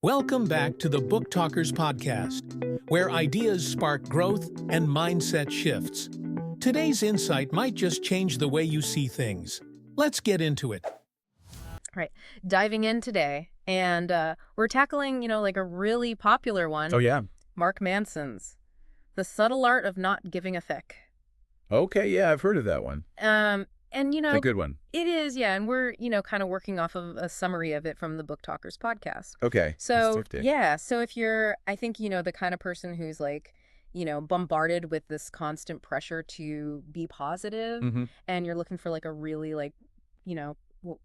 Welcome back to the Book Talkers podcast, where ideas spark growth and mindset shifts. Today's insight might just change the way you see things. Let's get into it. All right, diving in today, and we're tackling, like a really popular one. Oh, yeah. Mark Manson's The Subtle Art of Not Giving a Fick. Okay, yeah, I've heard of that one. And, It's a good one. it is, yeah, and we're, kind of working off of a summary of it from the Book Talkers podcast. Okay. So, yeah, so if you're, I think, the kind of person who's like, bombarded with this constant pressure to be positive, Mm-hmm. and you're looking for like a really like,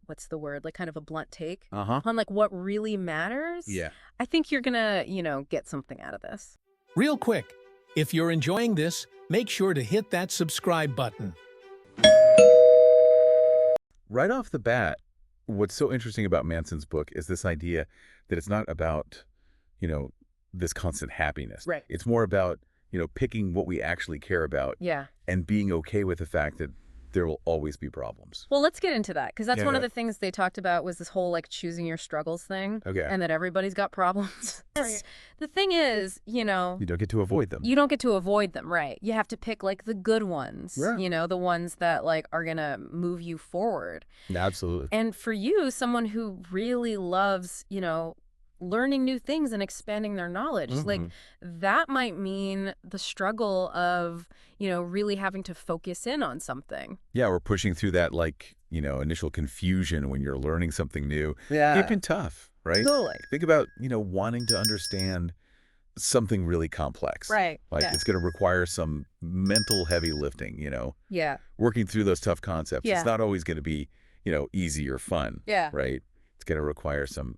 what's the word? Like kind of a blunt take Uh-huh. on like what really matters. Yeah. I think you're gonna, get something out of this. Real quick, if you're enjoying this, make sure to hit that subscribe button. Right off the bat, what's so interesting about Manson's book is this idea that it's not about, this constant happiness. Right. It's more about, picking what we actually care about Yeah. and being okay with the fact that there will always be problems. Well, let's get into that because that's one of Yeah. the things they talked about was this whole like choosing your struggles thing. Okay. And that everybody's got problems. The thing is, You don't get to avoid them. you don't get to avoid them, right? You have to pick like the good ones, Yeah. the ones that like are gonna move you forward. Absolutely. And for you, someone who really loves, learning new things and expanding their knowledge, like Mhm. that might mean the struggle of, really having to focus in on something. Yeah, we're pushing through that, initial confusion when you're learning something new. Yeah. It's been tough, right? Totally. Think about, wanting to understand something really complex. Right. Like yeah. it's going to require some mental heavy lifting, Yeah. working through those tough concepts. Yeah. It's not always going to be, easy or fun, Yeah. right? It's going to require some,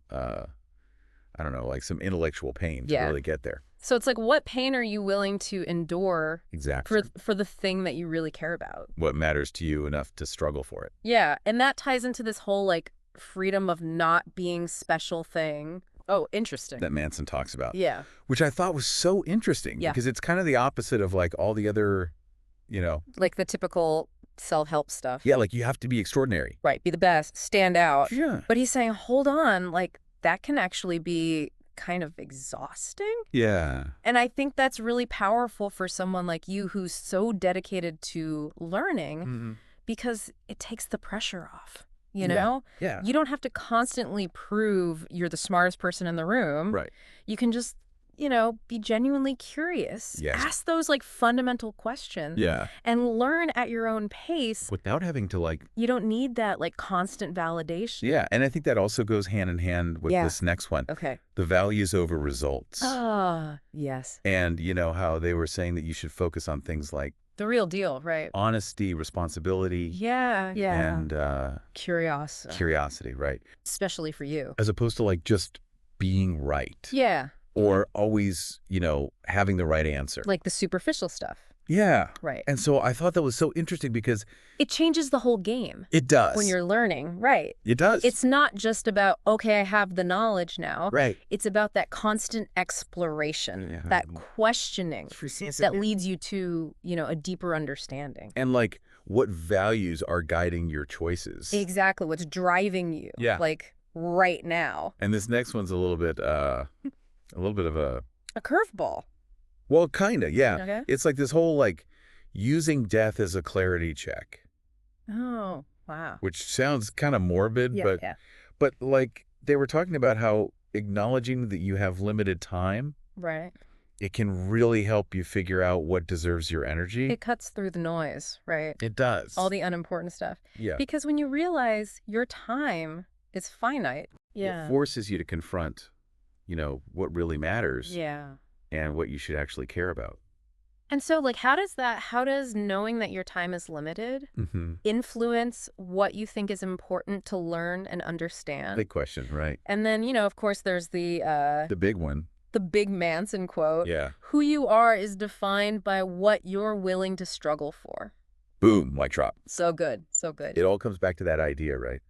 like some intellectual pain to Yeah. really get there. So it's like, what pain are you willing to endure Exactly. for the thing that you really care about? What matters to you enough to struggle for it. Yeah. And that ties into this whole like freedom of not being special thing. Oh, interesting. That Manson talks about. Yeah. Which I thought was so interesting. Yeah. Because it's kind of the opposite of like all the other, Like the typical self-help stuff. yeah, like you have to be extraordinary. Right. Be the best. Stand out. Yeah. But he's saying, hold on, like that can actually be kind of exhausting. Yeah. And I think that's really powerful for someone like you who's so dedicated to learning Mm-hmm. because it takes the pressure off, Yeah. Yeah. You don't have to constantly prove you're the smartest person in the room. Right. You can just, be genuinely curious. Yes. Ask those like fundamental questions. Yeah. And learn at your own pace. Without having to like, You don't need that like constant validation. yeah. And I think that also goes hand in hand with Yeah. this next one, Okay. the values over results. Ah, yes. And how they were saying that you should focus on things like The real deal, right? honesty, responsibility, Yeah. Yeah. and Curiosity. curiosity, right? Especially for you. As opposed to like just being right Yeah. or always, having the right answer. Like the superficial stuff. Yeah. Right. And so I thought that was so interesting because It changes the whole game it does. when you're learning. Right. It does. It's not just about, okay, I have the knowledge now. right. It's about that constant exploration, Yeah. that questioning that leads you to, a deeper understanding. And like what values are guiding your choices. Exactly. What's driving you. Yeah. Like right now. And this next one's a little bit of a, A curveball. well, kind of, yeah. Okay. It's like this whole like using death as a clarity check, Oh, wow. which sounds kind of morbid, Yeah. but Yeah. but like they were talking about how acknowledging that you have limited time, Right. it can really help you figure out what deserves your energy. It cuts through the noise, right? It does. All the unimportant stuff. yeah. Because when you realize your time is finite. It forces you to confront, what really matters Yeah. and what you should actually care about. And so, like, how does knowing that your time is limited Mm-hmm. influence what you think is important to learn and understand? Big question, right? And then, of course, there's the The big one. big Manson quote. Yeah. Who you are is defined by what you're willing to struggle for. Boom, mic drop. So good. So good. It all comes back to that idea, right?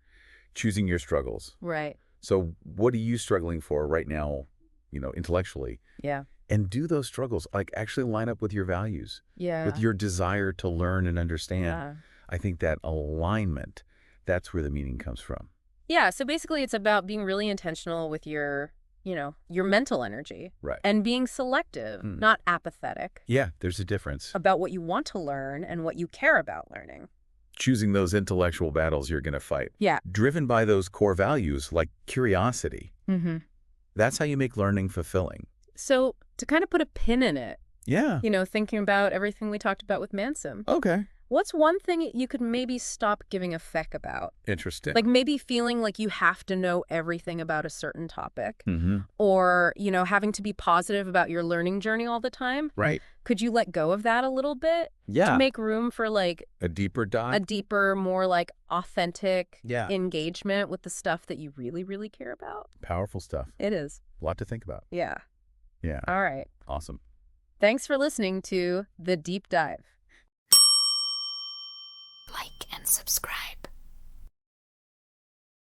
Choosing your struggles. Right. So what are you struggling for right now, intellectually? Yeah. And do those struggles like actually line up with your values, Yeah. with your desire to learn and understand? Yeah. I think that alignment, that's where the meaning comes from. Yeah, so basically it's about being really intentional with your your mental energy. Right. And being selective, not apathetic, Yeah, there's a difference. about what you want to learn and what you care about learning. Choosing those intellectual battles you're going to fight. Yeah. Driven by those core values like curiosity. Mm-hmm. That's how you make learning fulfilling. So to kind of put a pin in it, Yeah. thinking about everything we talked about with Manson, Okay. what's one thing you could maybe stop giving a feck about? Interesting. Like maybe feeling like you have to know everything about a certain topic, Mm-hmm. or, having to be positive about your learning journey all the time. Right. Could you let go of that a little bit Yeah. to make room for like A deeper dive. a deeper, more like authentic Yeah. engagement with the stuff that you really, really care about? Powerful stuff. It is. A lot to think about. Yeah. Yeah. All right. Awesome. Thanks for listening to The Deep Dive. Like and subscribe.